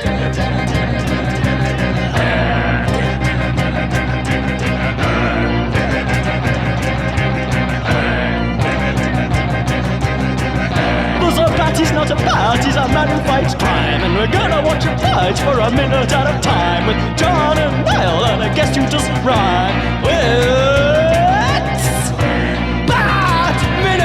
Party's not a party's a man who fights crime, and we're gonna watch him fight for a minute at a time with John and Niall, and I guess you just rhyme with Bat Minutes.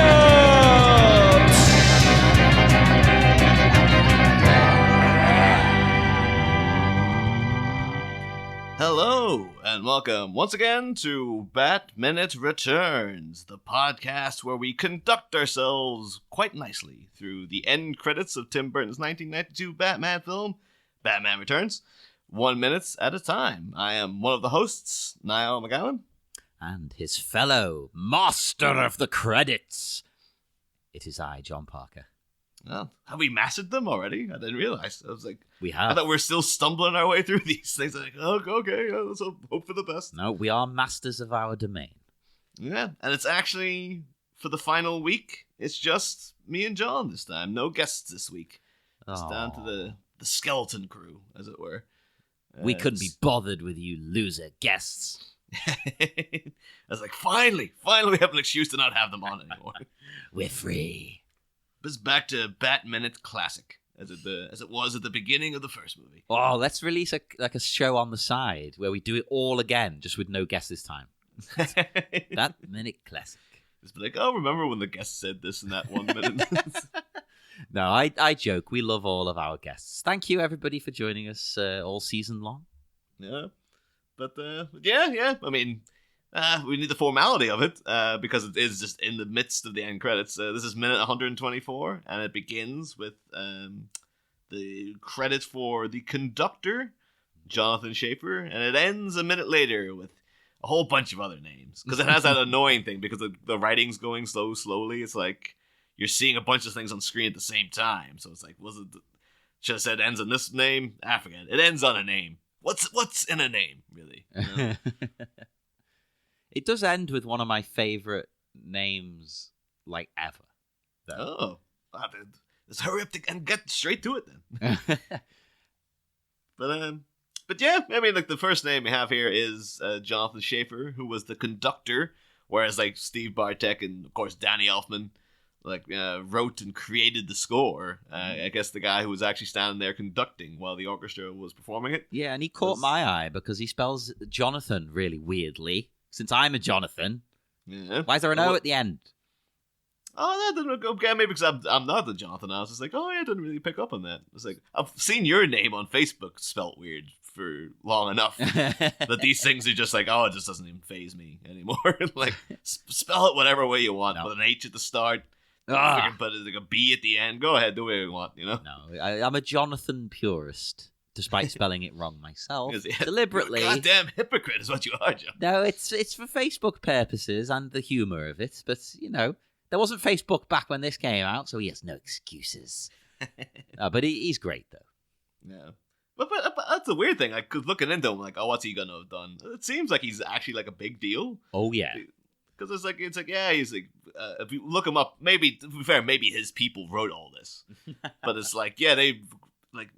Hello and welcome once again to Bat Minute Returns, the podcast where we conduct ourselves quite nicely through the end credits of Tim Burton's 1992 Batman film, Batman Returns, 1 minute at a time. I am one of the hosts, Niall McGowan. And his fellow master of the credits. It is I, John Parker. Well, have we mastered them already? I didn't realize. I was like, we have. I thought we were still stumbling our way through these things. I'm like, oh, okay, let's hope for the best. No, we are masters of our domain. Yeah, and it's actually, for the final week, it's just me and John this time. No guests this week. It's down to the skeleton crew, as it were. We couldn't be bothered with you loser guests. I was like, finally we have an excuse to not have them on anymore. We're free. It's back to Bat Minute Classic, as it was at the beginning of the first movie. Oh, let's release a show on the side where we do it all again, just with no guests this time. Bat Minute Classic. Just be like, oh, remember when the guest said this in that 1 minute? No, I joke. We love all of our guests. Thank you, everybody, for joining us all season long. Yeah, but yeah. I mean, we need the formality of it because it is just in the midst of the end credits. This is minute 124, and it begins with the credit for the conductor, Jonathan Schaefer, and it ends a minute later with a whole bunch of other names because it has that annoying thing because the writing's going so slowly. It's like you're seeing a bunch of things on screen at the same time. So it's like, should have said ends on this name? I forget. It ends on a name. What's in a name, really? You know? It does end with one of my favorite names, like, ever. Though. Oh, let's hurry up and get straight to it then. But yeah, I mean, like the first name we have here is Jonathan Schaefer, who was the conductor, whereas like Steve Bartek and of course Danny Elfman wrote and created the score. I guess the guy who was actually standing there conducting while the orchestra was performing it. Yeah, and he caught my eye because he spells Jonathan really weirdly. Since I'm a Jonathan, why is there an O at the end? Oh, that didn't go. Okay, maybe because I'm not the Jonathan. I was just like, oh, yeah, I didn't really pick up on that. It's like I've seen your name on Facebook spelt weird for long enough that these things are just like, oh, it just doesn't even faze me anymore. Like, spell it whatever way you want. Put an H at the start. Put like a B at the end. Go ahead, do whatever you want. You know. No, I'm a Jonathan purist. Despite spelling it wrong myself, deliberately. You're a goddamn hypocrite is what you are, John. No, it's for Facebook purposes and the humour of it. But, you know, there wasn't Facebook back when this came out, so he has no excuses. But he's great, though. Yeah. But that's the weird thing. Like, looking into him, like, oh, what's he going to have done? It seems like he's actually, like, a big deal. Oh, yeah. Because it's like, yeah, he's like, if you look him up, maybe, to be fair, maybe his people wrote all this. But it's like, yeah, they, like,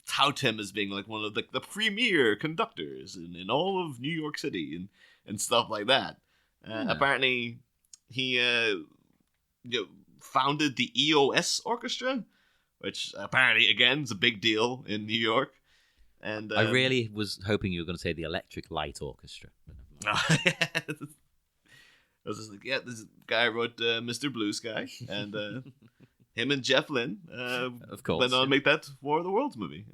tout him as being like one of the premier conductors in all of New York City and stuff like that. Apparently, he founded the EOS Orchestra, which apparently, again, is a big deal in New York. And I really was hoping you were going to say the Electric Light Orchestra. I was just like, yeah, this guy wrote Mr. Blue Sky, and him and Jeff Lynne, of course, went on to make that War of the Worlds movie.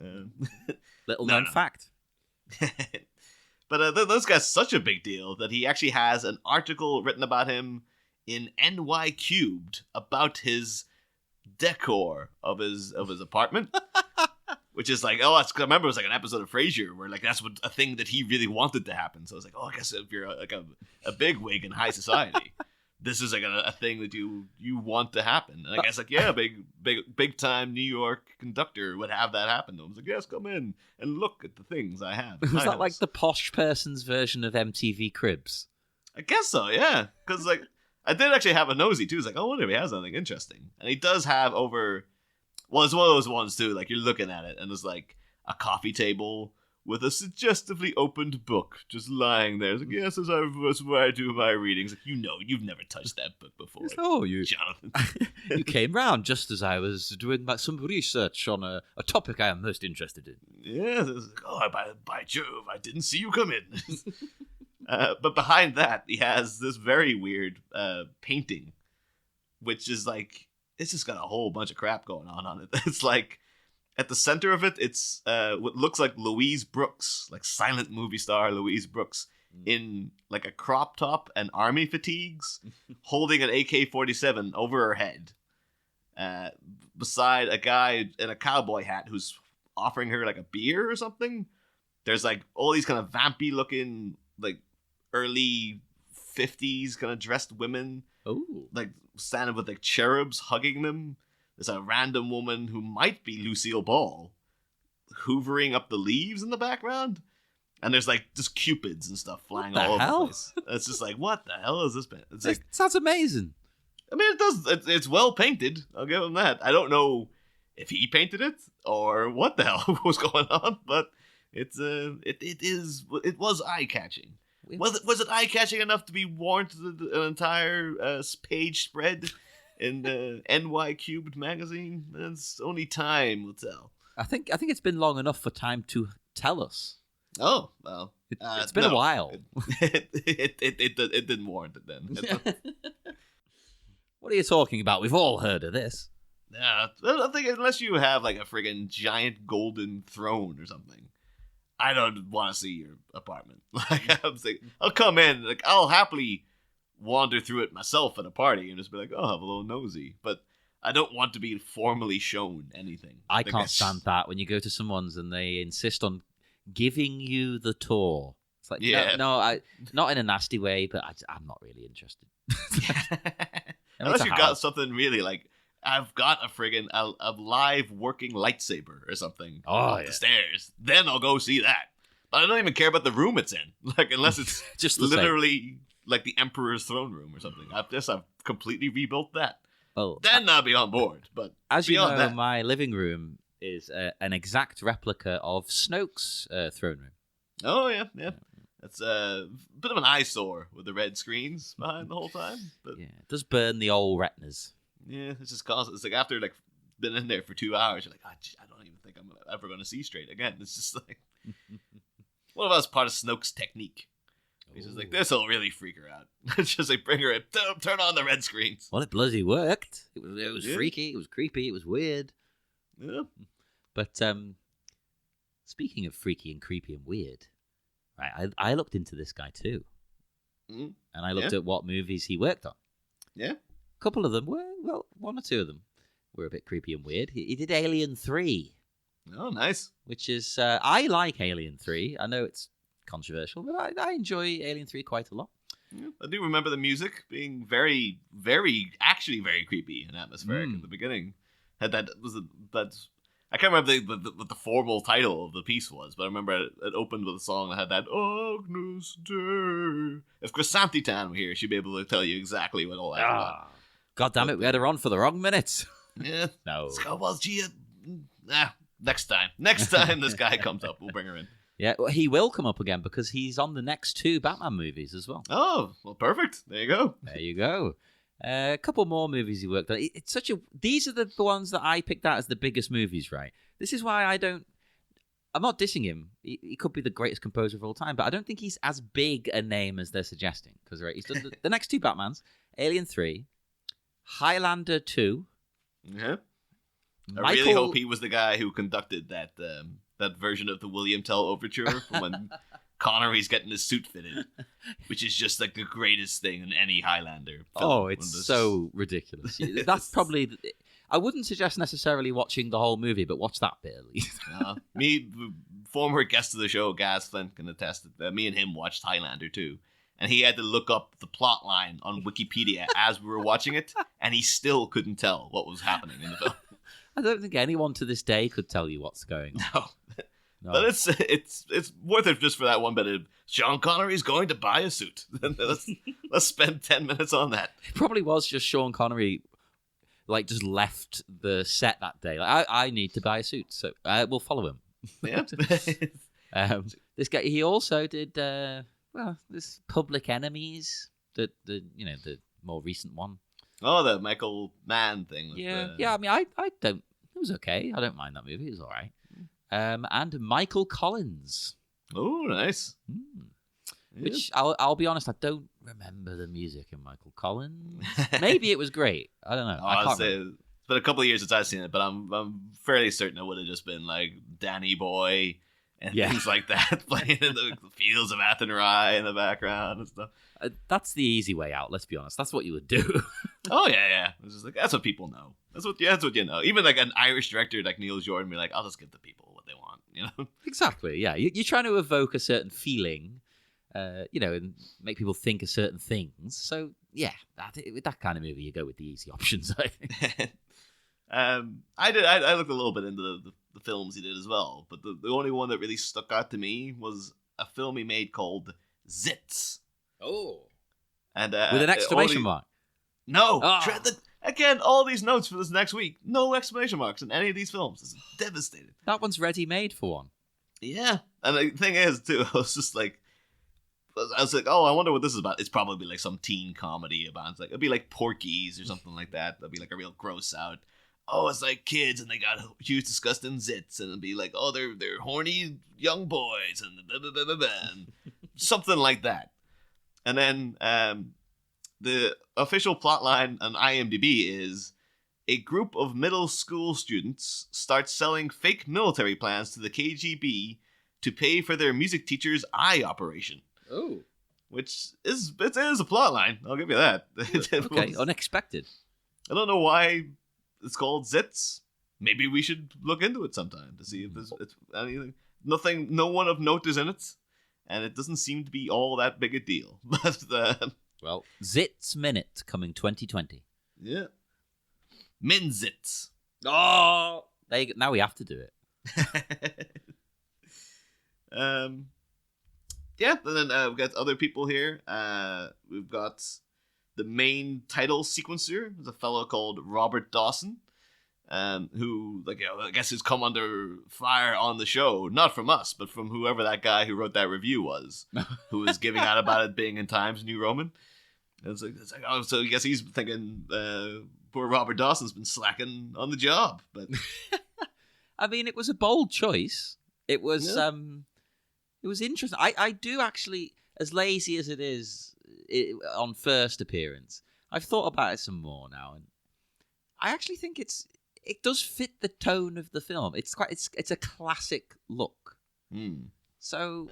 Little known fact. But those guys such a big deal that he actually has an article written about him in NY Cubed about his decor of his apartment. Which is like, I remember it was like an episode of Frasier where like that's a thing that he really wanted to happen. So I was like, I guess if you're like a big wig in high society, this is like a thing that you want to happen. And I guess like, yeah, big time New York conductor would have that happen. I was like, yes, come in and look at the things I have. Was that like the posh person's version of MTV Cribs? I guess so, yeah. Because like I did actually have a nosy too. It's like, I wonder if he has anything interesting. And he does have over. Well, it's one of those ones too. Like you're looking at it, and it's like a coffee table with a suggestively opened book just lying there. It's like, yes, that's where I do my readings. Like, you've never touched that book before. Oh, you Jonathan. you came round just as I was doing some research on a topic I am most interested in. Yes. Like, oh, by Jove, I didn't see you come in. But behind that, he has this very weird painting, which is like, it's just got a whole bunch of crap going on it. It's like, at the center of it, it's what looks like Louise Brooks, like silent movie star Louise Brooks, in like a crop top and army fatigues, holding an AK-47 over her head, beside a guy in a cowboy hat who's offering her like a beer or something. There's like all these kind of vampy looking, like early 50s kind of dressed women, like standing with like cherubs hugging them. There's a random woman who might be Lucille Ball hoovering up the leaves in the background. And there's like just cupids and stuff flying all over the place. It's just like, what the hell is this? It's like, sounds amazing. I mean, it does. It's well painted. I'll give him that. I don't know if he painted it or what the hell was going on, but it was eye catching. Was it eye catching enough to be warranted an entire page spread in the NY Cubed magazine? It's only time will tell. I think it's been long enough for time to tell us. Oh well, it's been a while. It didn't warrant it then. What are you talking about? We've all heard of this. Yeah, I think unless you have like a friggin' giant golden throne or something, I don't want to see your apartment. Like, I'm saying, I'll come in, like I'll happily wander through it myself at a party and just be like, oh, have a little nosy. But I don't want to be formally shown anything. I can't stand that when you go to someone's and they insist on giving you the tour. It's like, no, not in a nasty way, but I'm not really interested. Unless you've got something really like, I've got a friggin' a live working lightsaber or something up the stairs. Then I'll go see that. But I don't even care about the room it's in. Like, unless it's just literally like the Emperor's throne room or something. I've completely rebuilt that. Well, then I'll be on board. But as you know, that, my living room is an exact replica of Snoke's throne room. Oh yeah. It's a bit of an eyesore with the red screens behind the whole time. But yeah, it does burn the old retinas. Yeah, it's just constant. It's like after like been in there for 2 hours, you're like, I don't even think I'm ever going to see straight again. It's just like one of us part of Snoke's technique. He's just like, this will really freak her out. It's just like, bring her in, turn on the red screens. Well, it bloody worked. It was freaky. It was creepy. It was weird. Yeah. But speaking of freaky and creepy and weird, right? I looked into this guy too, and I looked at what movies he worked on. Yeah. A couple of them were, well, one or two of them were a bit creepy and weird. He did Alien 3. Oh, nice. Which is, I like Alien 3. I know it's controversial, but I enjoy Alien 3 quite a lot. Yeah, I do remember the music being very, very, actually very creepy and atmospheric at the beginning. I can't remember what the formal title of the piece was, but I remember it opened with a song that had that Agnus Dei. If Chrysanthi Tan were here, she'd be able to tell you exactly what all that was. God damn it, we had her on for the wrong minute. Yeah. No. Next time this guy comes up, we'll bring her in. Yeah, well, he will come up again because he's on the next 2 Batman movies as well. Oh, well, perfect. There you go. There you go. A couple more movies he worked on. It's these are the ones that I picked out as the biggest movies, right? This is why I'm not dissing him. He could be the greatest composer of all time, but I don't think he's as big a name as they're suggesting. Because he's done the next 2 Batmans, Alien 3, Highlander 2. Yeah. I really hope he was the guy who conducted that version of the William Tell Overture from when Connery's getting his suit fitted, which is just like the greatest thing in any Highlander film. Oh, it's so ridiculous. That's probably... I wouldn't suggest necessarily watching the whole movie, but watch that bit at least. Me, former guest of the show, Gaz Flint, can attest that me and him watched Highlander too. And he had to look up the plot line on Wikipedia as we were watching it, and he still couldn't tell what was happening in the film. I don't think anyone to this day could tell you what's going on. No. But it's worth it just for that one bit of Sean Connery's going to buy a suit. let's spend 10 minutes on that. It probably was just Sean Connery, like, just left the set that day. Like, I need to buy a suit, so we'll follow him. Yeah. This guy, he also did this Public Enemies, the more recent one. Oh, the Michael Mann thing. Yeah. I mean, I don't. It was okay. I don't mind that movie. It was all right. And Michael Collins. Oh, nice. Which I'll be honest, I don't remember the music in Michael Collins. Maybe it was great. I don't know. I can't remember. It's been a couple of years since I've seen it, but I'm fairly certain it would have just been like Danny Boy and things like that playing in the fields of Athenry in the background and stuff. That's the easy way out. Let's be honest. That's what you would do. Oh yeah. It's just like that's what people know. That's what you know. Even like an Irish director like Neil Jordan be like, I'll just give the people what they want. Exactly. Yeah, you're trying to evoke a certain feeling. And make people think of certain things. So yeah, with that kind of movie, you go with the easy options. I think. I looked a little bit into the films he did as well, but the only one that really stuck out to me was a film he made called Zits. Oh, and with an exclamation mark. No, again, all these notes for this next week, no exclamation marks in any of these films. It's devastating. That one's ready-made for one. Yeah, and the thing is too, I was like, oh, I wonder what this is about. It's probably like some teen comedy about. It's like it'd be like Porky's or something like that. That'd be like a real gross out. Oh, it's like kids and they got huge disgusting zits, and it'd be like, oh, they're horny young boys and blah, blah, blah, blah, blah, and something like that. And then the official plotline on IMDb is a group of middle school students start selling fake military plans to the KGB to pay for their music teacher's eye operation. Oh, which is a plot line. I'll give you that. Okay, unexpected. I don't know why it's called Zits. Maybe we should look into it sometime to see if there's anything. Nothing. No one of note is in it, and it doesn't seem to be all that big a deal. But well, Zits Minute coming 2020. Yeah, Min Zits. Oh, now we have to do it. Yeah, and then we've got other people here. We've got the main title sequencer. There's a fellow called Robert Dawson, who, I guess, has come under fire on the show, not from us, but from whoever that guy who wrote that review was, who was giving out about it being in Times New Roman. It's like, oh, so I guess he's thinking poor Robert Dawson's been slacking on the job. But I mean, it was a bold choice. It was. Yeah. It was interesting. I do actually, as lazy as it is on first appearance, I've thought about it some more now, and I actually think it does fit the tone of the film. It's a classic look. So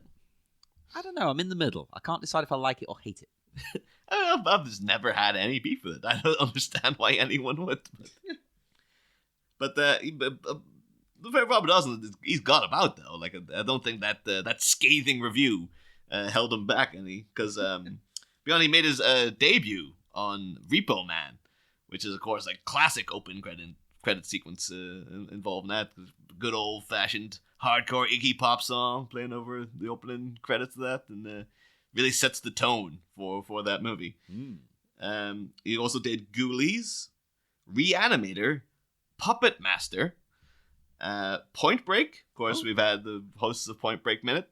I don't know. I'm in the middle. I can't decide if I like it or hate it. I've just never had any beef with it. I don't understand why anyone would. But Robert Dawson, he's got about though. Like I don't think that scathing review held him back any, because he made his debut on Repo Man, which is of course like classic open credit sequence involved in that good old fashioned hardcore Iggy Pop song playing over the opening credits of that, and really sets the tone for that movie. He also did Ghoulies, Reanimator, Puppet Master. Point Break, of course. We've had the hosts of Point Break Minute.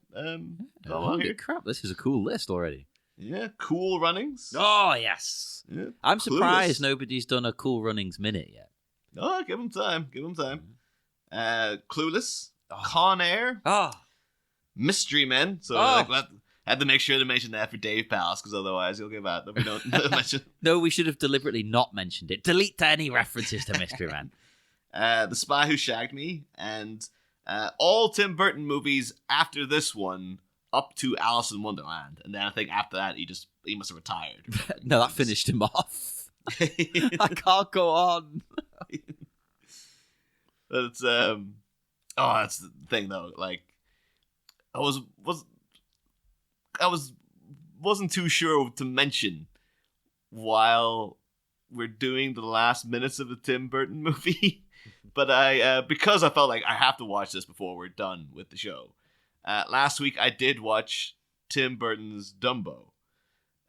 Holy crap, this is a cool list already. Yeah, Cool Runnings. Oh yes, yeah. I'm surprised nobody's done a Cool Runnings Minute yet. Oh, give him time. Clueless, Con Air, Mystery Men. So I had to make sure to mention that for Dave Palace, because otherwise he'll give out that we don't mention. No, we should have deliberately not mentioned it. Delete any references to Mystery Men. The Spy Who Shagged Me, and all Tim Burton movies after this one up to Alice in Wonderland. And then I think after that, he must have retired. No, that finished him off. I can't go on. But it's that's the thing though. Like, I wasn't too sure to mention while we're doing the last minutes of the Tim Burton movie. But because I felt like I have to watch this before we're done with the show. Last week I did watch Tim Burton's Dumbo,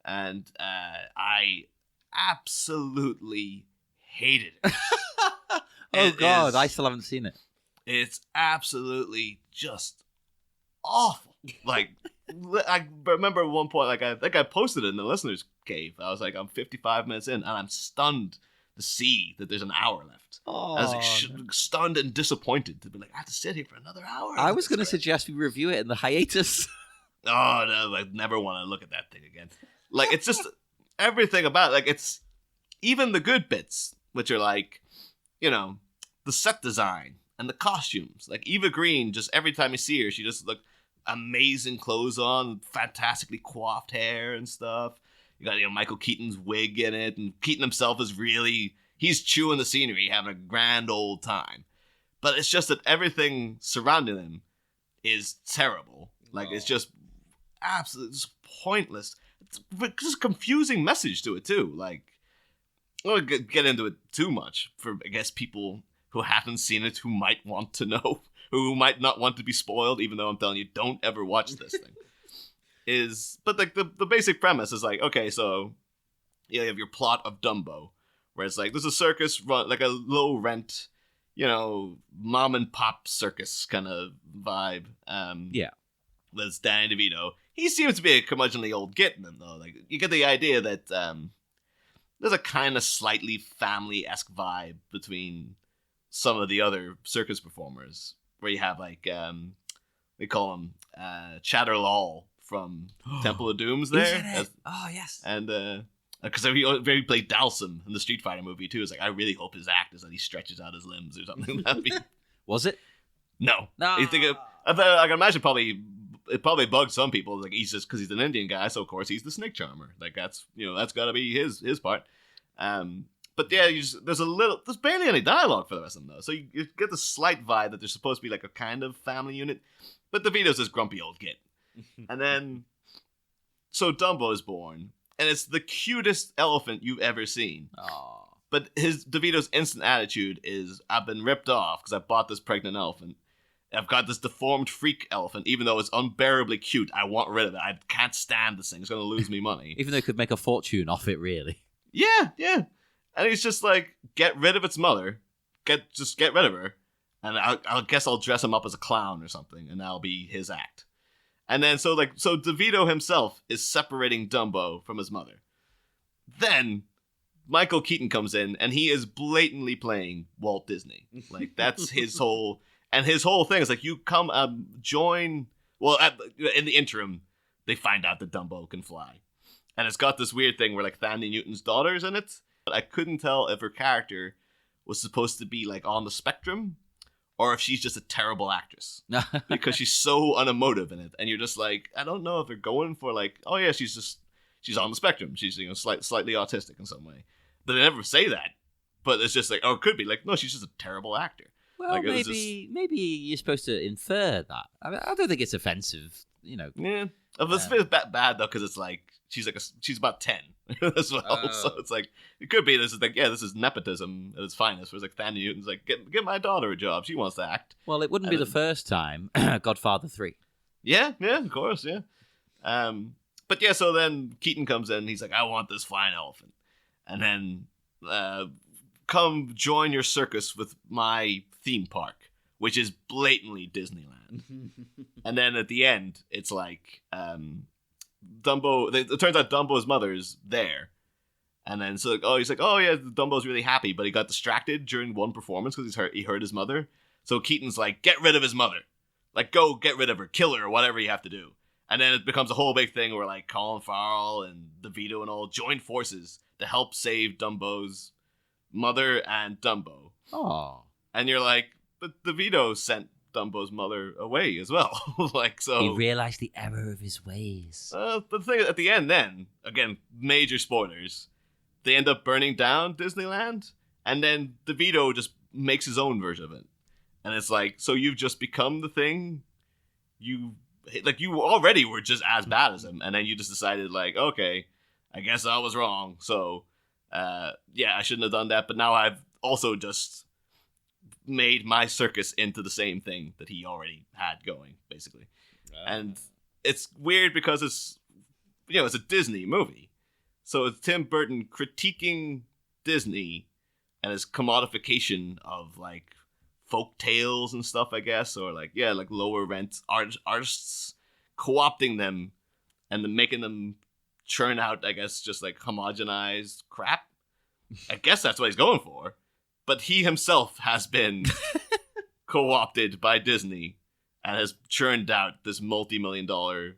and I absolutely hated it. God, I still haven't seen it. It's absolutely just awful. Like, I remember at one point, like, I think I posted it in the listeners' cave. I was like, I'm 55 minutes in, and I'm stunned to see that there's an hour left. Oh, I was like stunned and disappointed to be like, I have to sit here for another hour. I was going to suggest we review it in the hiatus. Oh, no, I never want to look at that thing again. Like, it's just everything about it. Like, it's even the good bits, which are like, you know, the set design and the costumes. Like, Eva Green, just every time you see her, she just look amazing clothes on, fantastically coiffed hair and stuff. You got, Michael Keaton's wig in it, and Keaton himself is really, he's chewing the scenery, having a grand old time. But it's just that everything surrounding him is terrible. Like, it's just absolutely just pointless. It's just a confusing message to it, too. Like, I don't want to get into it too much for, I guess, people who haven't seen it, who might want to know, who might not want to be spoiled, even though I'm telling you, don't ever watch this thing. But like the basic premise is like, okay, so you have your plot of Dumbo, where it's like, there's a circus run, like a low rent, mom and pop circus kind of vibe. Yeah. There's Danny DeVito. He seems to be a curmudgeonly old git in them, though. Like, you get the idea that there's a kind of slightly family-esque vibe between some of the other circus performers, where you have like we call him Chatter Lal from Temple of Doom's there. Oh yes. And because he played Dalsum in the Street Fighter movie too. It's like, I really hope his act is that he stretches out his limbs or something. That'd be... Was it? No. No. You think I can imagine it probably bugged some people. Like, he's just, because he's an Indian guy, so of course he's the snake charmer. Like, that's that's got to be his part. But yeah, there's barely any dialogue for the rest of them though. So you get the slight vibe that they're supposed to be like a kind of family unit, but DeVito's this grumpy old git. And then, so Dumbo is born, and it's the cutest elephant you've ever seen. Aww. But DeVito's instant attitude is, I've been ripped off because I bought this pregnant elephant. I've got this deformed freak elephant, even though it's unbearably cute. I want rid of it. I can't stand this thing. It's going to lose me money. Even though it could make a fortune off it, really. Yeah. And he's just like, get rid of its mother. Just get rid of her. And I guess I'll dress him up as a clown or something, and that'll be his act. And then, so DeVito himself is separating Dumbo from his mother. Then Michael Keaton comes in, and he is blatantly playing Walt Disney. Like, that's his whole... And his whole thing is like, you come join... Well, in the interim, they find out that Dumbo can fly. And it's got this weird thing where, like, Thandie Newton's daughter's in it. But I couldn't tell if her character was supposed to be, like, on the spectrum, or if she's just a terrible actress. Because she's so unemotive in it. And you're just like, I don't know if they're going for, like, oh yeah, she's on the spectrum. She's, slightly autistic in some way. But they never say that. But it's just like, oh, it could be. Like, no, she's just a terrible actor. Well, like, maybe you're supposed to infer that. I don't think it's offensive, Yeah. It's bad, though, because it's like, she's about 10 as well. So it's like, it could be, this is nepotism at its finest. Where it's like, Thandie Newton's like, get my daughter a job. She wants to act. Well, it wouldn't be the first time. Godfather 3. Yeah, of course, yeah. But yeah, so then Keaton comes in, he's like, I want this flying elephant. And then, come join your circus with my theme park, which is blatantly Disneyland. And then at the end, it's like, Dumbo, it turns out Dumbo's mother's there. And then so he's like, oh yeah, Dumbo's really happy, but he got distracted during one performance because he heard his mother. So Keaton's like, get rid of his mother. Like, go get rid of her, kill her, or whatever you have to do. And then it becomes a whole big thing where like Colin Farrell and DeVito and all join forces to help save Dumbo's mother and Dumbo. Oh. And you're like, but DeVito sent Dumbo's mother away as well. Like, so he realized the error of his ways. The thing at the end, then again, major spoilers. They end up burning down Disneyland, and then DeVito just makes his own version of it. And it's like, so you've just become the thing. You already were just as bad as him, and then you just decided like, okay, I guess I was wrong. So, I shouldn't have done that. But now I've also just made my circus into the same thing that he already had going, basically. And it's weird because it's a Disney movie. So it's Tim Burton critiquing Disney and his commodification of like folk tales and stuff, I guess, or like lower rent artists, co-opting them and then making them churn out, I guess, just like homogenized crap. I guess that's what he's going for. But he himself has been co-opted by Disney and has churned out this multi-million-dollar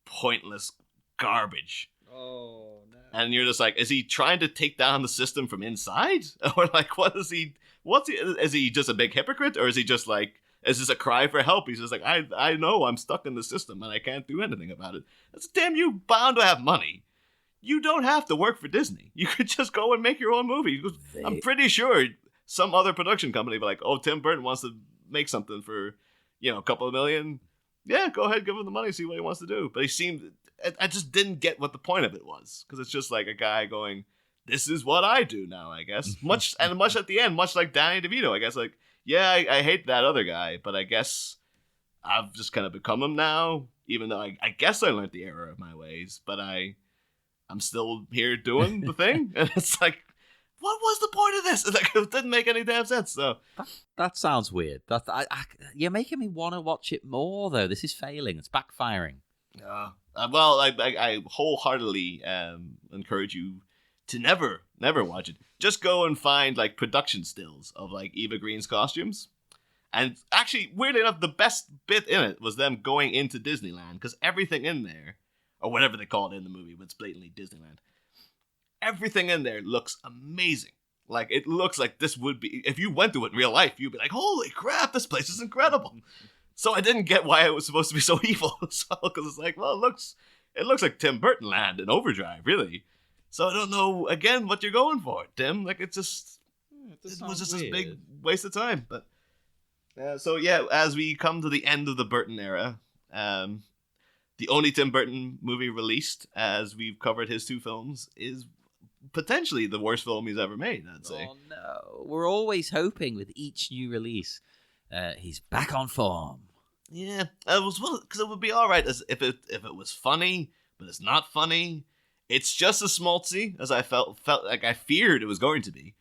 pointless garbage. Oh, no. And you're just like, is he trying to take down the system from inside? Or like, is he just a big hypocrite? Or is he just like, is this a cry for help? He's just like, I know I'm stuck in the system and I can't do anything about it. That's damn you bound to have money. You don't have to work for Disney. You could just go and make your own movie. I'm pretty sure some other production company be like, oh, Tim Burton wants to make something for, a couple of million. Yeah, go ahead, give him the money, see what he wants to do. But I just didn't get what the point of it was. Because it's just like a guy going, this is what I do now, I guess. much at the end, much like Danny DeVito, I guess, like, yeah, I hate that other guy, but I guess I've just kind of become him now, even though I guess I learned the error of my ways, but I'm still here doing the thing. And it's like, what was the point of this? Like, it didn't make any damn sense. So that sounds weird. You're making me want to watch it more, though. This is failing. It's backfiring. Well, I wholeheartedly encourage you to never watch it. Just go and find like production stills of like Eva Green's costumes. And actually, weirdly enough, the best bit in it was them going into Disneyland, because everything in there, or whatever they call it in the movie, but it's blatantly Disneyland. Everything in there looks amazing. Like, it looks like this would be, if you went to it in real life, you'd be like, holy crap, this place is incredible. So I didn't get why it was supposed to be so evil. Because it's like, well, it looks like Tim Burton land in Overdrive, really. So I don't know, again, what you're going for, Tim. Like, it was just a big waste of time. But so, yeah, as we come to the end of the Burton era, the only Tim Burton movie released, as we've covered his two films, is potentially the worst film he's ever made, I'd say. Oh, no. We're always hoping with each new release, he's back on form. Yeah, because it would be all right as if it was funny, but it's not funny. It's just as schmaltzy as I felt like I feared it was going to be,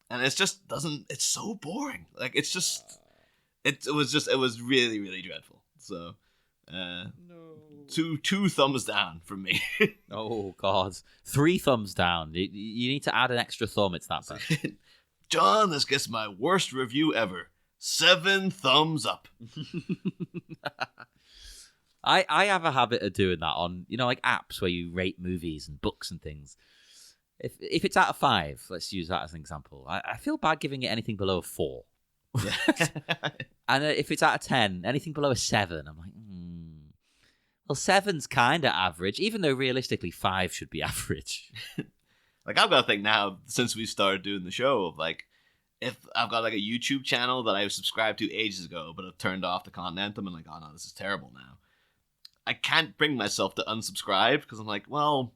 and it just doesn't. It's so boring. Like, it's just, it was really, really dreadful. So, no. Two thumbs down from me. Oh God, 3 thumbs down. You need to add an extra thumb. It's that bad. John, this gets my worst review ever. 7 thumbs up. I have a habit of doing that on, like apps where you rate movies and books and things. If it's out of 5, let's use that as an example. I feel bad giving it anything below a 4. Yeah. And if it's out of 10, anything below a 7, I'm like, well, 7's kind of average, even though realistically 5 should be average. Like, I've got to think now, since we started doing the show, of like, if I've got like a YouTube channel that I subscribed to ages ago, but I've turned off the content, I'm like, oh no, this is terrible now. I can't bring myself to unsubscribe because I'm like, well,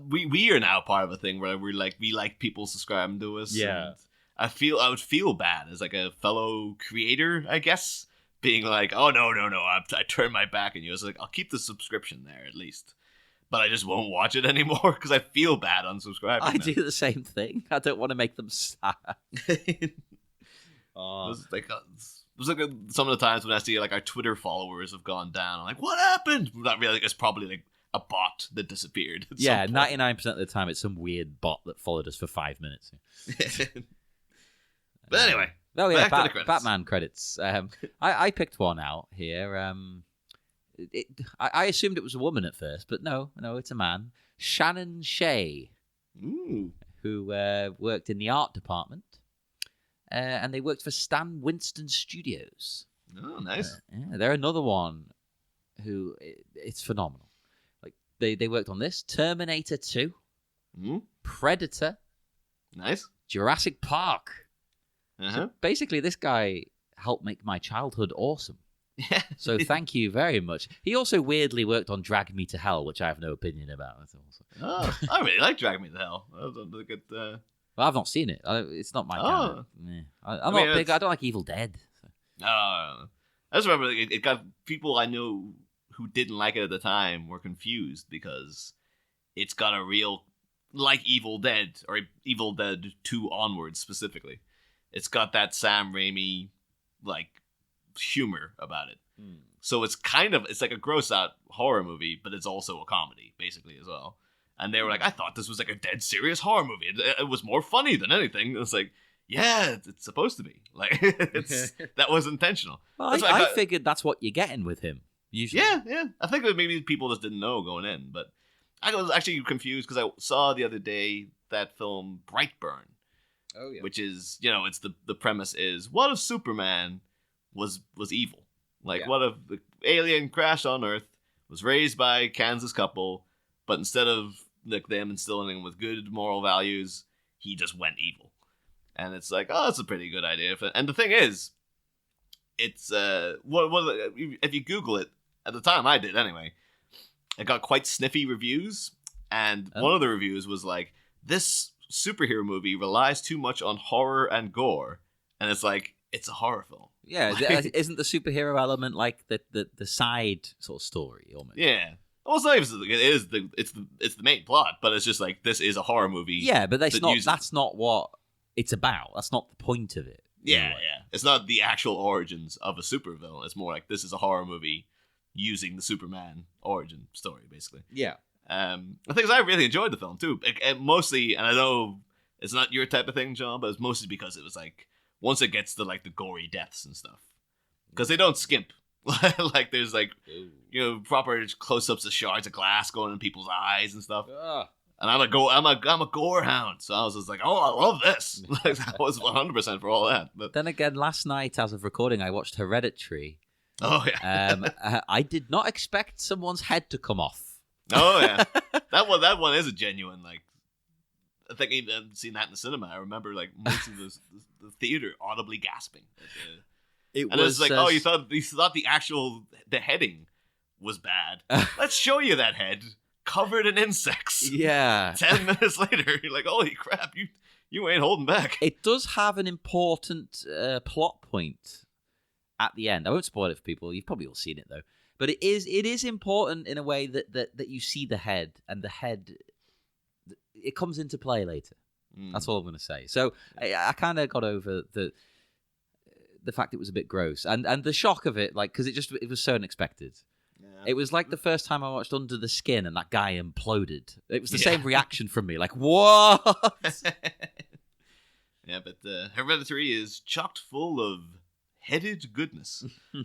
we are now part of a thing where we like people subscribing to us. Yeah. I would feel bad as like a fellow creator, I guess, being like, oh no, I turn my back on you. It's like, I'll keep the subscription there at least, but I just won't watch it anymore because I feel bad unsubscribing. I do the same thing. I don't want to make them sad. Oh. There's like some of the times when I see like our Twitter followers have gone down. I'm like, what happened? Not really. It's probably like a bot that disappeared. Yeah, 99% of the time it's some weird bot that followed us for 5 minutes. But anyway. Oh yeah, back to the credits. Batman credits. I picked one out here. I assumed it was a woman at first, but no, it's a man. Shannon Shea, who worked in the art department, and they worked for Stan Winston Studios. Oh, nice. Yeah, they're another one who it's phenomenal. Like they worked on this Terminator 2, Predator, nice, Jurassic Park. Uh-huh. So basically, this guy helped make my childhood awesome. Yeah. So thank you very much. He also weirdly worked on Drag Me to Hell, which I have no opinion about. Oh, I really like Drag Me to Hell. Look at, well, I've not seen it. It's not my kind. I'm not big. I don't like Evil Dead. So. No. I just remember it got people I know who didn't like it at the time were confused because it's got a real, like Evil Dead, or Evil Dead 2 onwards specifically. it's got that Sam Raimi like humor about it. So it's like a gross out horror movie, but it's also a comedy basically as well. And they were like, I thought this was like a dead serious horror movie. It was more funny than anything. It's like, yeah, it's supposed to be. Like, that was intentional. Well, I figured that's what you're getting with him, usually. Yeah. I think that maybe people just didn't know going in. But I was actually confused because I saw the other day that film Brightburn. Oh, yeah. Which is, it's the premise is, what if Superman was evil? Like, what if the alien crashed on Earth, was raised by a Kansas couple, but instead of like them instilling him with good moral values, he just went evil. And it's like, oh, that's a pretty good idea. And the thing is, it's if you Google it, at the time I did anyway, it got quite sniffy reviews, and one of the reviews was like, this superhero movie relies too much on horror and gore, and it's like, it's a horror film. Yeah, isn't the superhero element like the side sort of story almost? Yeah. Well, it's not even, it's the main plot, but it's just like, this is a horror movie. Yeah, but that's not what it's about. That's not the point of it. Yeah. It's not the actual origins of a supervillain. It's more like, this is a horror movie using the Superman origin story, basically. Yeah. The thing is, I really enjoyed the film too. Mostly, and I know it's not your type of thing, John, but it's mostly because it was like, once it gets to like the gory deaths and stuff, because they don't skimp. Like there's like, proper close-ups of shards of glass going in people's eyes and stuff. And I'm a gore hound, so I was just like, oh, I love this. Like, I was 100% for all that. But then again, last night as of recording, I watched Hereditary. Oh yeah. I did not expect someone's head to come off. Oh yeah, that one is a genuine like. I think I've seen that in the cinema. I remember like most of the theater audibly gasping. It was like, oh, you thought the heading was bad. Let's show you that head covered in insects. Yeah. 10 minutes later, you're like, holy crap, you ain't holding back. It does have an important plot point at the end. I won't spoil it for people. You've probably all seen it though. But it is important in a way that you see the head, and the head, it comes into play later. That's all I'm going to say. So I kind of got over the fact it was a bit gross, and the shock of it, like, because it was so unexpected. Yeah. It was like the first time I watched Under the Skin and that guy imploded. It was the same reaction from me, like, what? Yeah, but Hereditary is chocked full of headed goodness. I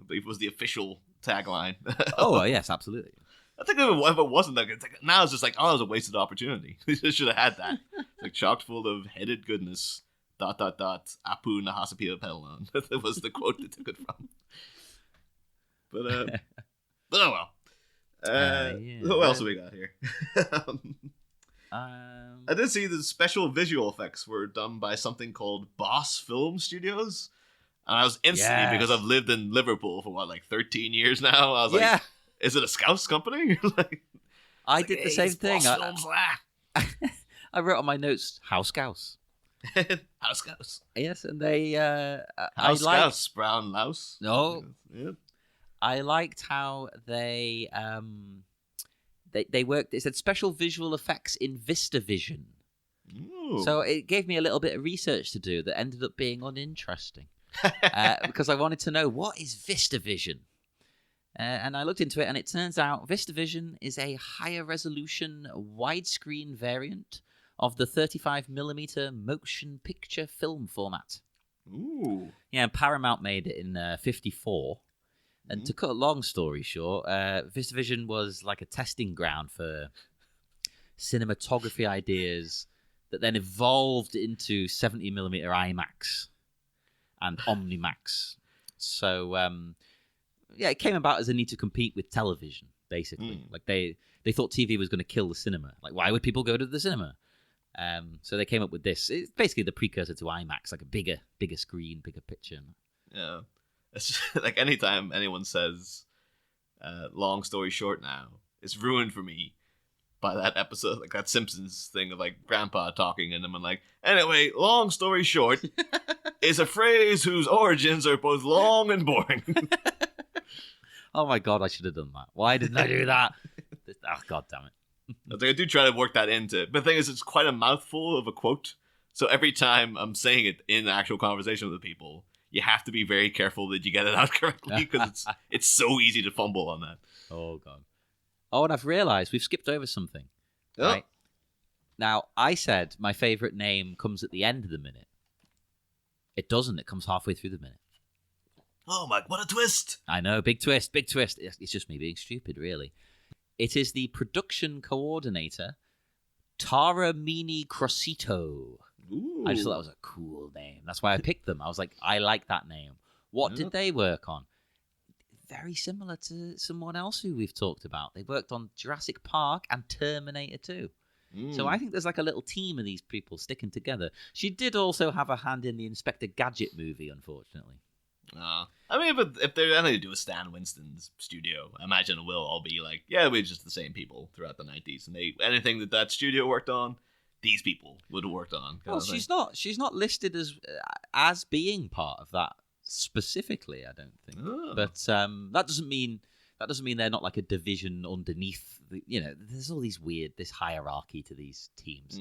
believe it was the official tagline. Oh, yes, absolutely. I think if it wasn't that good, it's like, now it's just like, oh, it was a wasted opportunity. We should have had that. It's like chocked full of headed goodness. ... Apu Nahasapia Pedalon. That was the quote they took it from. But oh well. Who else have we got here? I did see the special visual effects were done by something called Boss Film Studios. And I was instantly, because I've lived in Liverpool for 13 years now. I was like, is it a Scouse company? Like, I did the same thing. Films, I wrote on my notes, House Scouse. House Scouse. Yes, and they... House Scouse, brown louse. No. Yeah. I liked how they worked. It said special visual effects in VistaVision. Ooh. So it gave me a little bit of research to do that ended up being uninteresting. Because I wanted to know, what is VistaVision? And I looked into it, and it turns out VistaVision is a higher resolution widescreen variant of the 35mm motion picture film format. Ooh. Yeah, Paramount made it in 54. And to cut a long story short, VistaVision was like a testing ground for cinematography ideas that then evolved into 70mm IMAX and Omnimax. So, it came about as a need to compete with television, basically. Like they thought TV was going to kill the cinema. Like, why would people go to the cinema? So they came up with this. It's basically the precursor to IMAX, like a bigger screen, bigger picture. Yeah. It's just, like, anytime anyone says long story short now, it's ruined for me by that episode, like that Simpsons thing of like grandpa talking and them and like, anyway, long story short is a phrase whose origins are both long and boring. Oh my god, I should have done that. Why didn't I do that? Oh, god damn it. I do try to work that into it. But the thing is, it's quite a mouthful of a quote So every time I'm saying it in actual conversation with people, you have to be very careful that you get it out correctly because it's so easy to fumble on that. Oh, God. Oh, and I've realised we've skipped over something. Oh. Right? Now, I said my favourite name comes at the end of the minute. It doesn't. It comes halfway through the minute. Oh my, what a twist! I know, big twist, big twist. It's just me being stupid, really. It is the production coordinator, Tara Mini Crosito. Ooh. I just thought that was a cool name. That's why I picked them. I was like, I like that name. What did they work on? Very similar to someone else who we've talked about. They worked on Jurassic Park and Terminator 2. So I think there's like a little team of these people sticking together. She did also have a hand in the Inspector Gadget movie, unfortunately. I mean, but if they're anything to do with Stan Winston's studio, I imagine it will all be like, yeah, we're just the same people throughout the 90s. And anything that studio worked on, these people would have worked on. Well, she's not listed as being part of that specifically, I don't think. Oh. But that doesn't mean they're not like a division underneath. There's all this hierarchy to these teams,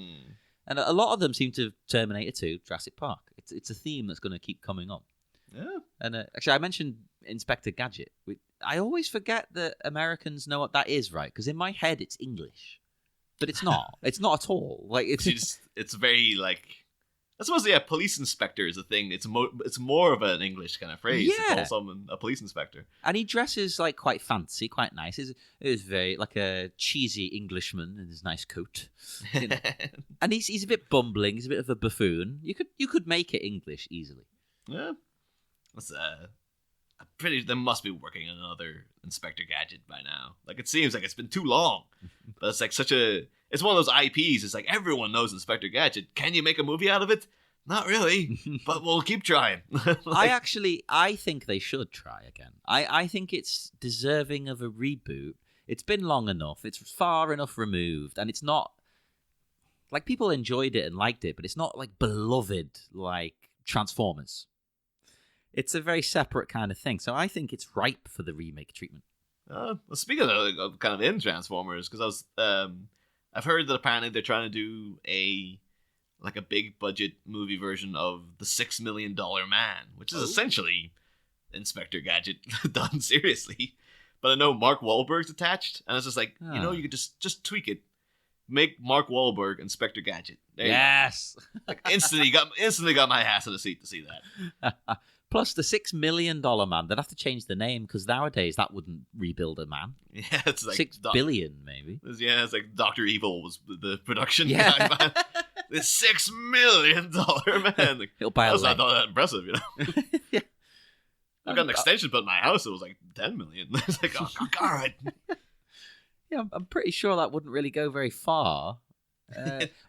and a lot of them seem to Terminator 2, Jurassic Park. It's a theme that's going to keep coming up. Yeah. And actually, I mentioned Inspector Gadget. I always forget that Americans know what that is, right? Because in my head, it's English, but it's not. It's not at all. Like it's very like. I suppose, yeah, police inspector is a thing. It's more of an English kind of phrase to call someone a police inspector. And he dresses like quite fancy, quite nice. It was very like a cheesy Englishman in his nice coat. And he's a bit bumbling. He's a bit of a buffoon. You could make it English easily. Yeah, that's they must be working on another Inspector Gadget by now. Like, it seems like it's been too long. But it's like it's one of those IPs. It's like everyone knows Inspector Gadget. Can you make a movie out of it? Not really, but we'll keep trying. I think they should try again. I think it's deserving of a reboot. It's been long enough. It's far enough removed, and it's not like people enjoyed it and liked it, but it's not like beloved like Transformers. It's a very separate kind of thing. So I think it's ripe for the remake treatment. Well, speaking of kind of in Transformers, because I've heard that apparently they're trying to do a big budget movie version of the $6 Million Man, which is essentially Inspector Gadget done seriously. But I know Mark Wahlberg's attached, and it's just like, you could just tweak it. Make Mark Wahlberg Inspector Gadget. Yes. Like instantly got my ass in the seat to see that. Plus the $6 Million Man, they'd have to change the name because nowadays that wouldn't rebuild a man. Yeah, it's like $6 billion maybe. Yeah, it's like Dr. Evil was the production guy. Man. The $6 Million Man. Like, He'll buy a leg. That's not that impressive, Yeah. I've got an extension put in my house. It was like 10 million. It's like, oh, all right. Yeah, I'm pretty sure that wouldn't really go very far.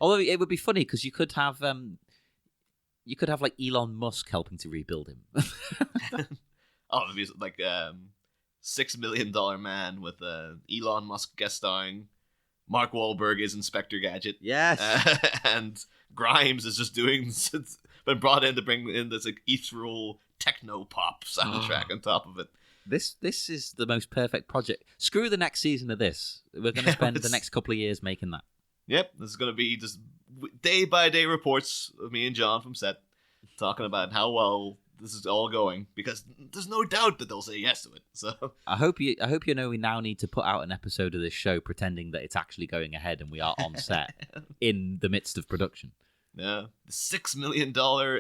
Although it would be funny because you could have like Elon Musk helping to rebuild him. It'd be like $6 Million Man with Elon Musk guest starring. Mark Wahlberg is Inspector Gadget. Yes. And Grimes is just been brought in to bring in this like ethereal techno pop soundtrack on top of it. This is the most perfect project. Screw the next season of this. We're going to spend the next couple of years making that. Yep, this is going to be just day-by-day reports of me and John from set talking about how well this is all going, because there's no doubt that they'll say yes to it. So I hope you know we now need to put out an episode of this show pretending that it's actually going ahead and we are on set in the midst of production. Yeah, the $6 million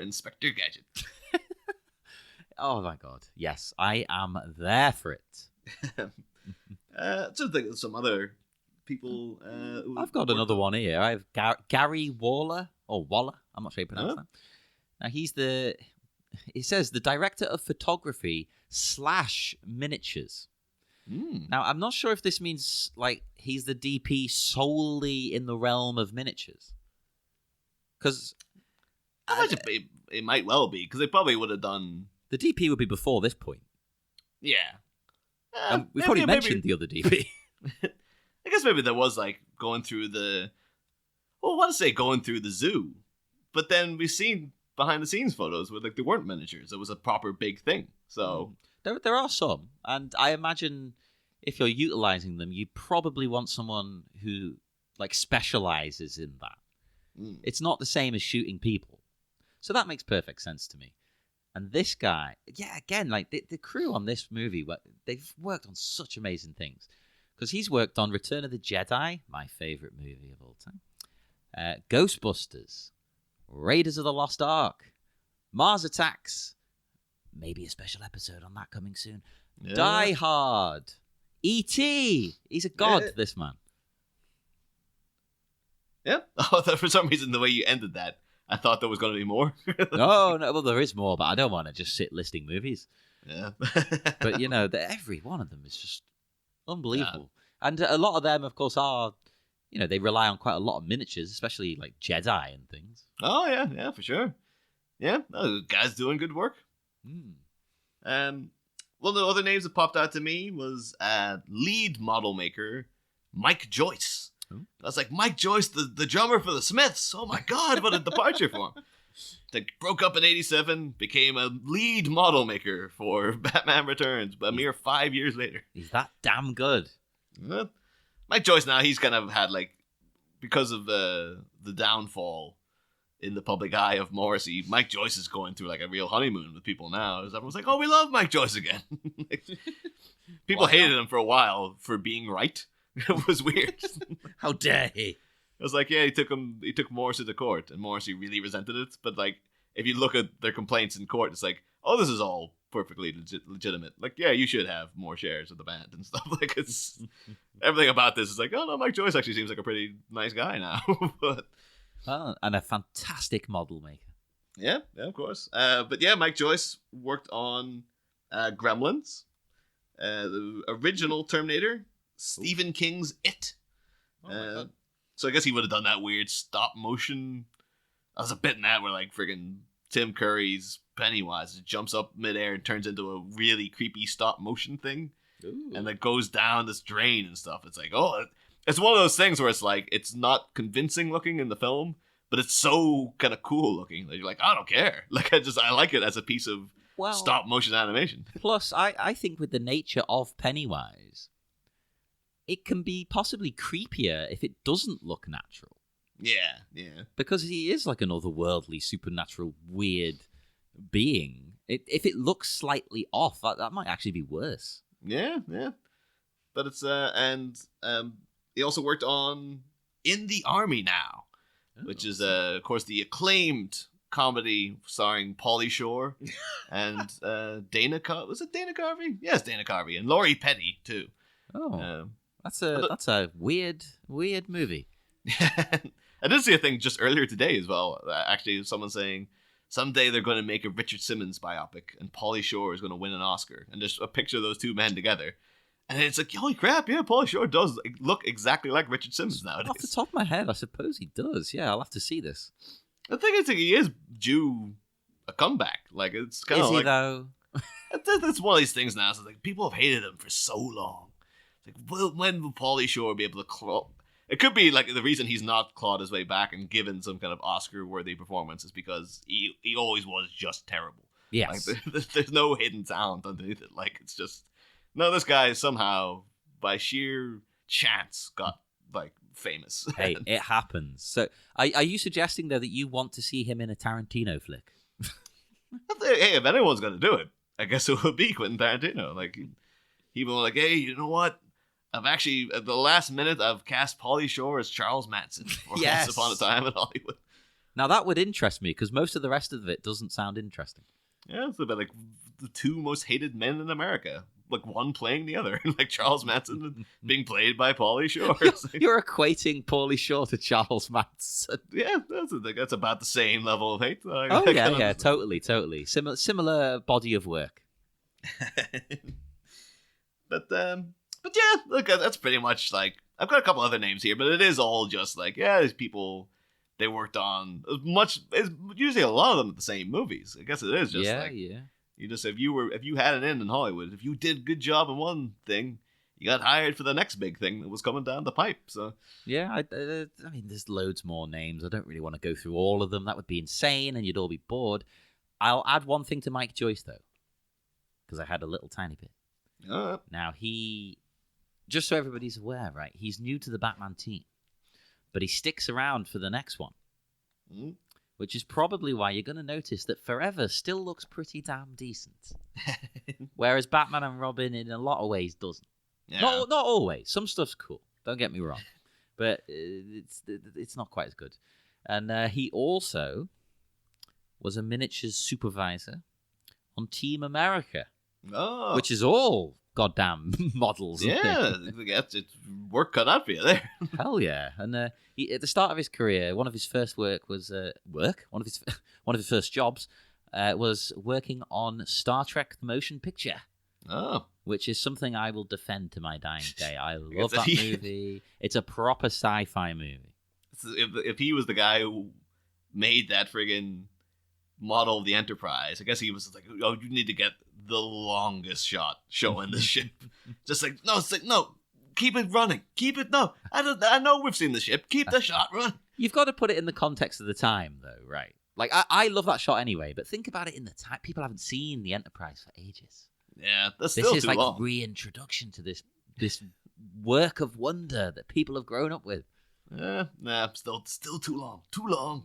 Inspector Gadget. Oh my god, yes, I am there for it. Just think of some other people. I've got another one here. I have Gary Waller. I'm not sure you pronounce that. Now it says the director of photography / miniatures. Now I'm not sure if this means like he's the DP solely in the realm of miniatures. Because it might well be, because they probably would have done. The DP would be before this point. Yeah. We probably mentioned the other DP. I guess maybe there was like going through the zoo, but then we've seen behind the scenes photos where like they weren't miniatures. It was a proper big thing. So there are some, and I imagine if you're utilizing them, you probably want someone who like specializes in that. It's not the same as shooting people. So that makes perfect sense to me. And this guy, yeah, again, like the crew on this movie, they've worked on such amazing things. Because he's worked on Return of the Jedi, my favorite movie of all time, Ghostbusters, Raiders of the Lost Ark, Mars Attacks, maybe a special episode on that coming soon, Die Hard, E.T. He's a god, this man. Yeah. Oh, for some reason, the way you ended that, I thought there was going to be more. No, well, there is more, but I don't want to just sit listing movies. Yeah. But, every one of them is just unbelievable. Yeah. And a lot of them, of course, are, they rely on quite a lot of miniatures, especially like Jedi and things. Oh, yeah, for sure. Yeah, the guy's doing good work. Well, the other names that popped out to me was lead model maker Mike Joyce. I was like, Mike Joyce, the drummer for the Smiths. Oh my God, what a departure for him. They broke up in 87, became a lead model maker for Batman Returns, but a mere 5 years later. He's that damn good. Mike Joyce now, he's kind of had because of the downfall in the public eye of Morrissey, Mike Joyce is going through a real honeymoon with people now. Everyone's like, oh, we love Mike Joyce again. People hated him for a while for being right. It was weird. How dare he? It was like, yeah, he took Morrissey to court, and Morrissey really resented it. But if you look at their complaints in court, it's like, oh, this is all perfectly legitimate. Yeah, you should have more shares of the band and stuff. It's everything about this is like, oh no, Mike Joyce actually seems like a pretty nice guy now. But and a fantastic model maker. Yeah, of course. But yeah, Mike Joyce worked on Gremlins, the original Terminator, Stephen King's It. So I guess he would have done that weird stop motion. I was a bit in that where friggin' Tim Curry's Pennywise jumps up midair and turns into a really creepy stop motion thing. Ooh. And goes down this drain and stuff. It's like, oh, it's one of those things where it's it's not convincing looking in the film, but it's so kind of cool looking that you're like, I don't care. I like it as a piece of stop motion animation. Plus, I think with the nature of Pennywise, it can be possibly creepier if it doesn't look natural. Yeah. Because he is an otherworldly, supernatural, weird being. If it looks slightly off, that might actually be worse. Yeah. But it's he also worked on In the Army Now, which is of course the acclaimed comedy starring Pauly Shore and Dana was it Dana Carvey? Yes, Dana Carvey and Laurie Petty too. Oh, that's a weird movie. I did see a thing just earlier today as well. Actually, someone saying someday they're going to make a Richard Simmons biopic and Pauly Shore is going to win an Oscar, and just a picture of those two men together. And it's like, holy crap, yeah, Pauly Shore does look exactly like Richard Simmons nowadays. Off the top of my head, I suppose he does. Yeah, I'll have to see this. The thing is, he is due a comeback. It's kind of Is he, though? That's one of these things now. So people have hated him for so long. When will Pauly Shore be able to claw? It could be the reason he's not clawed his way back and given some kind of Oscar-worthy performance is because he always was just terrible. Yes. There's no hidden talent underneath it. It's just... No, this guy somehow, by sheer chance, got famous. Hey, it happens. So, are you suggesting though that you want to see him in a Tarantino flick? Hey, if anyone's gonna do it, I guess it would be Quentin Tarantino. He will hey, you know what? I've actually at the last minute I've cast Pauly Shore as Charles Manson for Yes. Once Upon a Time in Hollywood. Now that would interest me because most of the rest of it doesn't sound interesting. Yeah, it's about the two most hated men in America. One playing the other, Charles Manson being played by Pauly Shore. You're equating Pauly Shore to Charles Manson. Yeah, that's about the same level of hate. Yeah, totally. Similar body of work. But yeah, look, that's pretty much I've got a couple other names here, but it is all just these people they worked on it's usually a lot of them at the same movies. I guess it is just yeah. You just if you had an in Hollywood, if you did a good job in one thing, you got hired for the next big thing that was coming down the pipe. So yeah, I mean, there's loads more names. I don't really want to go through all of them. That would be insane, and you'd all be bored. I'll add one thing to Mike Joyce though, because I had a little tiny bit. Now just so everybody's aware, right? He's new to the Batman team, but he sticks around for the next one. Mm. which is probably why you're going to notice that Forever still looks pretty damn decent. Whereas Batman and Robin, in a lot of ways, doesn't. Yeah. Not always. Some stuff's cool. Don't get me wrong. But it's not quite as good. And he also was a miniatures supervisor on Team America, Oh. which is all goddamn models. Yeah, it's work cut out for you there. Hell yeah! And he, at the start of his career, one of his first work was one of his first jobs was working on Star Trek: The Motion Picture. Oh. Which is something I will defend to my dying day. I love If that movie. It's a proper sci-fi movie. If he was the guy who made that friggin' model of the Enterprise, I guess he was like, oh, you need to get the longest shot showing the ship. Just like, no, keep it running. Keep it, no. I know we've seen the ship. Keep the shot running. You've got to put it in the context of the time, though, right? Like, I love that shot anyway, but think about it in the time. People haven't seen the Enterprise for ages. Yeah, that's This still is too like long. reintroduction to this work of wonder that people have grown up with. Nah, still too long. Too long.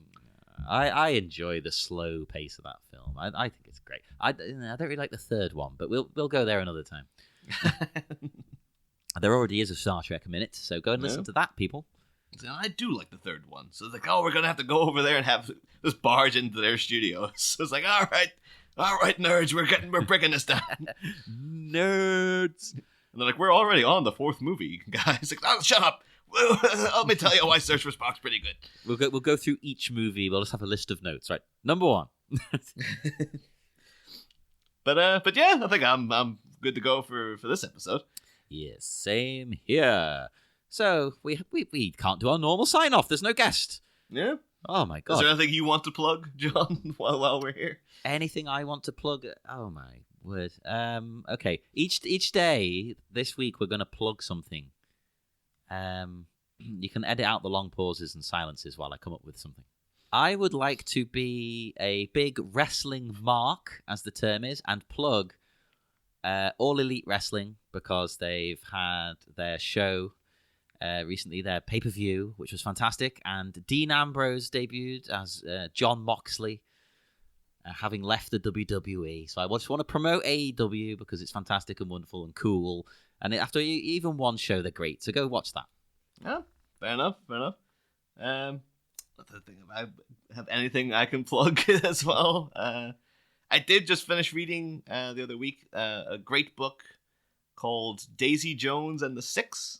I enjoy the slow pace of that film. I think it's great. I don't really like the third one, but we'll go there another time. There already is a Star Trek minute, so go and listen to that, people. So I do like the third one. So it's like, oh, we're gonna have to go over there and have this barge into their studios. So it's like, all right, nerds, we're breaking this down. Nerds. And they're like, we're already on the fourth movie, guys. Like, oh, shut up. Let me tell you why Search for Spock's pretty good. We'll go through each movie. We'll just have a list of notes, right? Number 1. But yeah, I think I'm good to go for this episode. Yes, same here. So we can't do our normal sign off. There's no guest. Yeah. Oh my god. Is there anything you want to plug, John, while we're here? Anything I want to plug? Oh my word. Okay. Each day this week we're gonna plug something. You can edit out the long pauses and silences while I come up with something. I would like to be a big wrestling mark, as the term is, and plug All Elite Wrestling, because they've had their show recently, their pay-per-view, which was fantastic, and Dean Ambrose debuted as John Moxley, having left the WWE. So I just want to promote AEW because it's fantastic and wonderful and cool. And after even one show, they're great. So go watch that. Yeah, fair enough. I think if I have anything I can plug as well. I did just finish reading the other week a great book called Daisy Jones and the Six,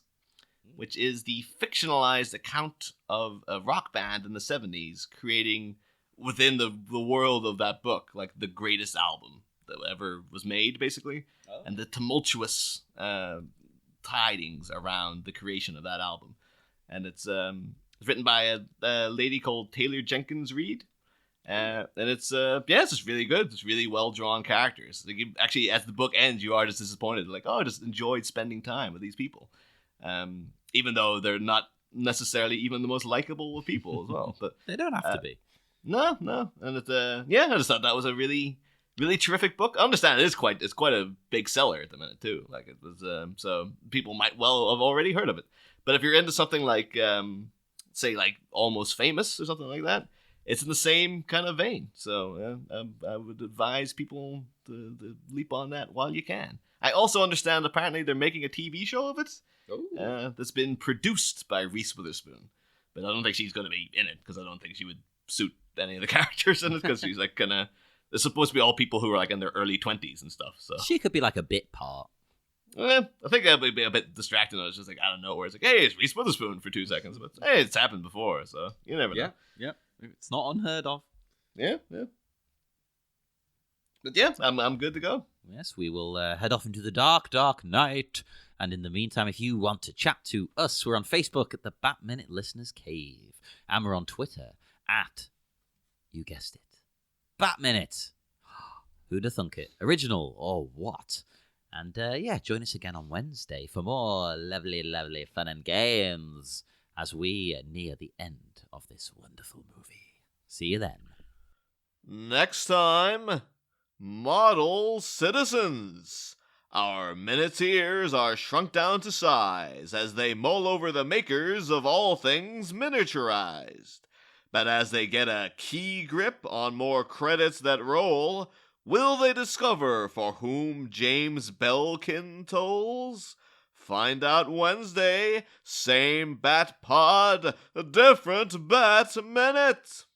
which is the fictionalized account of a rock band in the 70s creating within the world of that book, like the greatest album that ever was made, basically. Oh. And the tumultuous tidings around the creation of that album. And it's written by a lady called Taylor Jenkins Reid. And it's just really good. It's really well-drawn characters. Like, actually, as the book ends, you are just disappointed. Like, oh, I just enjoyed spending time with these people. Even though they're not necessarily even the most likable of people as well. But they don't have to be. No. And it's I just thought that was a really, really terrific book. I understand it's quite a big seller at the minute too. Like, it was so people might well have already heard of it. But if you're into something like say like Almost Famous or something like that, it's in the same kind of vein. So I would advise people to leap on that while you can. I also understand apparently they're making a TV show of it that's been produced by Reese Witherspoon. But I don't think she's going to be in it because I don't think she would suit any of the characters in it because she's like kind of... They're supposed to be all people who are like in their early 20s and stuff. So she could be like a bit part. I think that would be a bit distracting. It's just like out of nowhere. It's like, hey, it's Reese Witherspoon for 2 seconds. But hey, it's happened before, so you never know. Yeah. It's not unheard of. Yeah. But yeah, I'm good to go. Yes, we will head off into the dark, dark night. And in the meantime, if you want to chat to us, we're on Facebook at the Bat Minute Listeners Cave. And we're on Twitter at, you guessed it, Bat Minute. Who'd have thunk it? Original or what? And join us again on Wednesday for more lovely, lovely fun and games as we near the end of this wonderful movie. See you then. Next time, Model Citizens. Our Minuteers are shrunk down to size as they mull over the makers of all things miniaturized. But as they get a key grip on more credits that roll, will they discover for whom James Belkin tolls? Find out Wednesday, same Bat Pod, different Bat Minute.